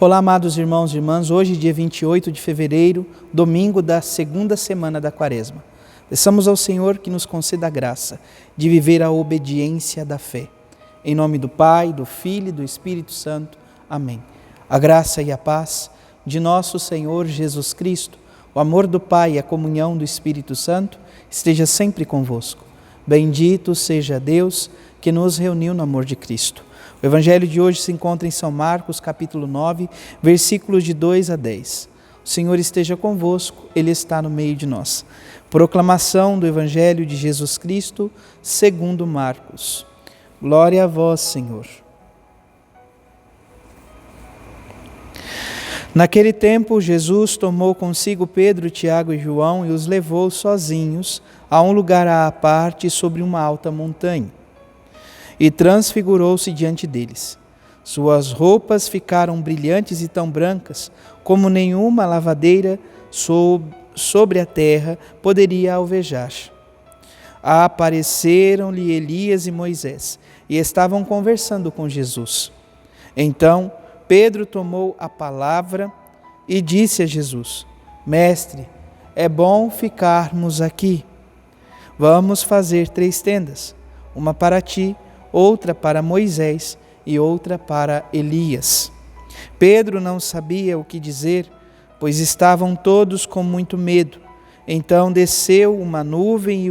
Olá, amados irmãos e irmãs, hoje dia 28 de fevereiro, domingo da segunda semana da Quaresma. Peçamos ao Senhor que nos conceda a graça de viver a obediência da fé. Em nome do Pai, do Filho e do Espírito Santo. Amém. A graça e a paz de nosso Senhor Jesus Cristo, o amor do Pai e a comunhão do Espírito Santo esteja sempre convosco. Bendito seja Deus que nos reuniu no amor de Cristo. O Evangelho de hoje se encontra em São Marcos, capítulo 9, versículos de 2 a 10. O Senhor esteja convosco, Ele está no meio de nós. Proclamação do Evangelho de Jesus Cristo, segundo Marcos. Glória a vós, Senhor. Naquele tempo, Jesus tomou consigo Pedro, Tiago e João e os levou sozinhos a um lugar à parte sobre uma alta montanha. E transfigurou-se diante deles. Suas roupas ficaram brilhantes e tão brancas, como nenhuma lavadeira sobre a terra poderia alvejar. Apareceram-lhe Elias e Moisés, e estavam conversando com Jesus. Então Pedro tomou a palavra e disse a Jesus: Mestre, é bom ficarmos aqui. Vamos fazer 3 tendas, uma para ti, outra para Moisés e outra para Elias. Pedro não sabia o que dizer, pois estavam todos com muito medo. Então desceu uma nuvem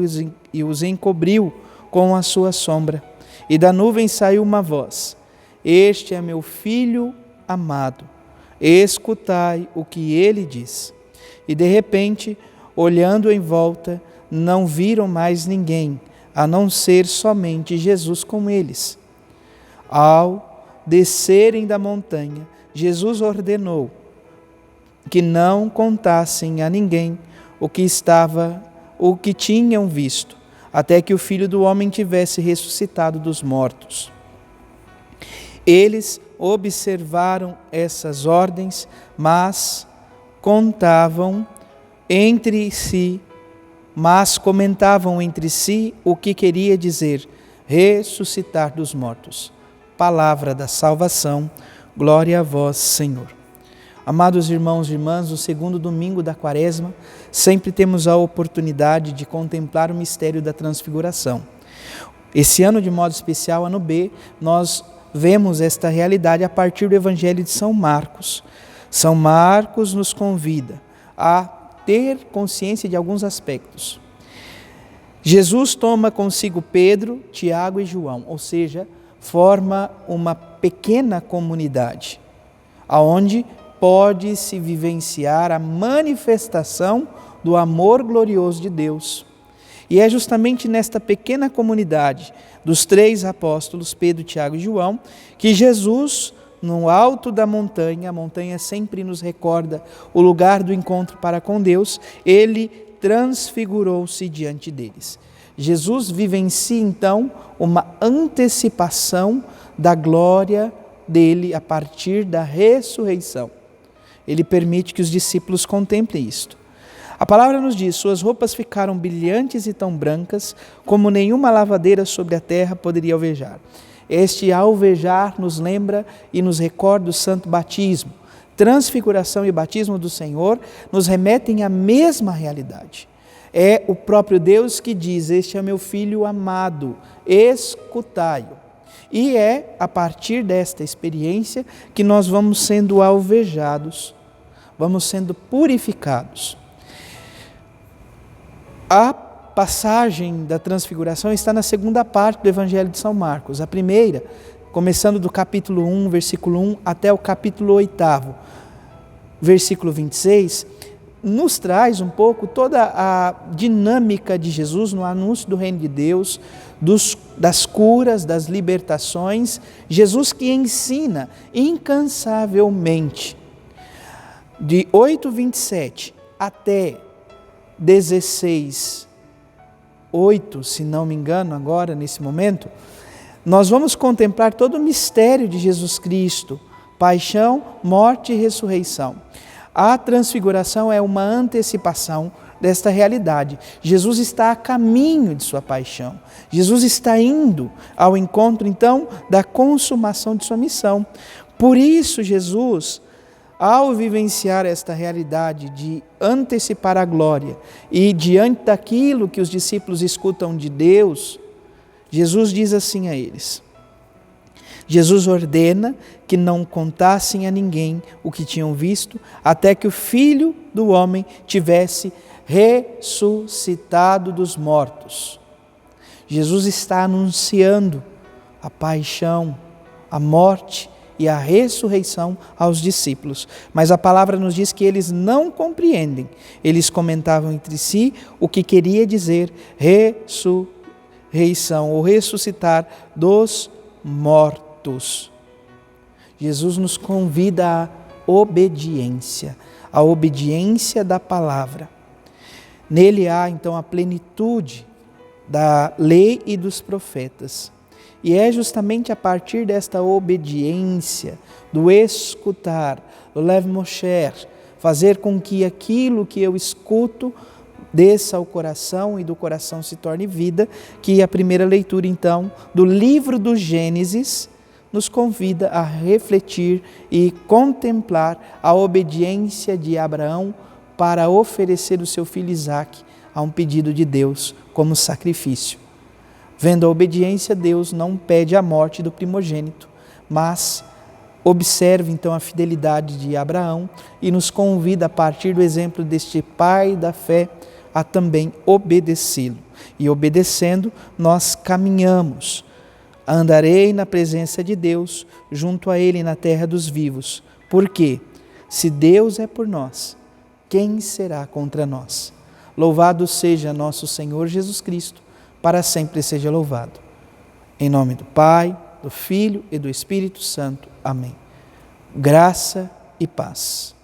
e os encobriu com a sua sombra. E da nuvem saiu uma voz: Este é meu filho amado, escutai o que ele diz. E de repente, olhando em volta, não viram mais ninguém, a não ser somente Jesus com eles. Ao descerem da montanha, Jesus ordenou que não contassem a ninguém o que tinham visto, até que o Filho do Homem tivesse ressuscitado dos mortos. Eles observaram essas ordens, mas comentavam entre si o que queria dizer ressuscitar dos mortos. Palavra da salvação, glória a vós, Senhor. Amados irmãos e irmãs, no segundo domingo da Quaresma, sempre temos a oportunidade de contemplar o mistério da transfiguração. Esse ano, de modo especial, ano B, nós vemos esta realidade a partir do Evangelho de São Marcos. São Marcos nos convida a ter consciência de alguns aspectos. Jesus toma consigo Pedro, Tiago e João, ou seja, forma uma pequena comunidade, onde pode-se vivenciar a manifestação do amor glorioso de Deus. E é justamente nesta pequena comunidade dos 3 apóstolos, Pedro, Tiago e João, que Jesus, no alto da montanha, a montanha sempre nos recorda o lugar do encontro para com Deus, ele transfigurou-se diante deles. Jesus vivencia então uma antecipação da glória dele a partir da ressurreição. Ele permite que os discípulos contemplem isto. A palavra nos diz: suas roupas ficaram brilhantes e tão brancas, como nenhuma lavadeira sobre a terra poderia alvejar. Este alvejar nos lembra e nos recorda o santo batismo. Transfiguração e batismo do Senhor nos remetem à mesma realidade. É o próprio Deus que diz: Este é meu filho amado, escutai-o. E é a partir desta experiência que nós vamos sendo alvejados, vamos sendo purificados. A passagem da transfiguração está na segunda parte do Evangelho de São Marcos. A primeira, começando do capítulo 1, versículo 1 até o capítulo 8, versículo 26, nos traz um pouco toda a dinâmica de Jesus no anúncio do reino de Deus, das curas, das libertações. Jesus que ensina incansavelmente. De 8:27 até 16:8, se não me engano agora, nesse momento, nós vamos contemplar todo o mistério de Jesus Cristo, paixão, morte e ressurreição. A transfiguração é uma antecipação desta realidade. Jesus está a caminho de sua paixão. Jesus está indo ao encontro, então, da consumação de sua missão. Por isso, Jesus ao vivenciar esta realidade de antecipar a glória e diante daquilo que os discípulos escutam de Deus, Jesus diz assim a eles. Jesus ordena que não contassem a ninguém o que tinham visto, até que o Filho do Homem tivesse ressuscitado dos mortos. Jesus está anunciando a paixão, a morte e a ressurreição aos discípulos. Mas a palavra nos diz que eles não compreendem. Eles comentavam entre si o que queria dizer ressurreição ou ressuscitar dos mortos. Jesus nos convida à obediência, a obediência da palavra. Nele há então a plenitude da lei e dos profetas. E é justamente a partir desta obediência, do escutar, do lev mosher, fazer com que aquilo que eu escuto desça ao coração e do coração se torne vida, que a primeira leitura então do livro do Gênesis nos convida a refletir e contemplar a obediência de Abraão para oferecer o seu filho Isaque a um pedido de Deus como sacrifício. Vendo a obediência, Deus não pede a morte do primogênito, mas observe então a fidelidade de Abraão e nos convida, a partir do exemplo deste pai da fé, a também obedecê-lo. E obedecendo, nós caminhamos. Andarei na presença de Deus, junto a Ele na terra dos vivos. Porque, se Deus é por nós, quem será contra nós? Louvado seja nosso Senhor Jesus Cristo, para sempre seja louvado. Em nome do Pai, do Filho e do Espírito Santo. Amém. Graça e paz.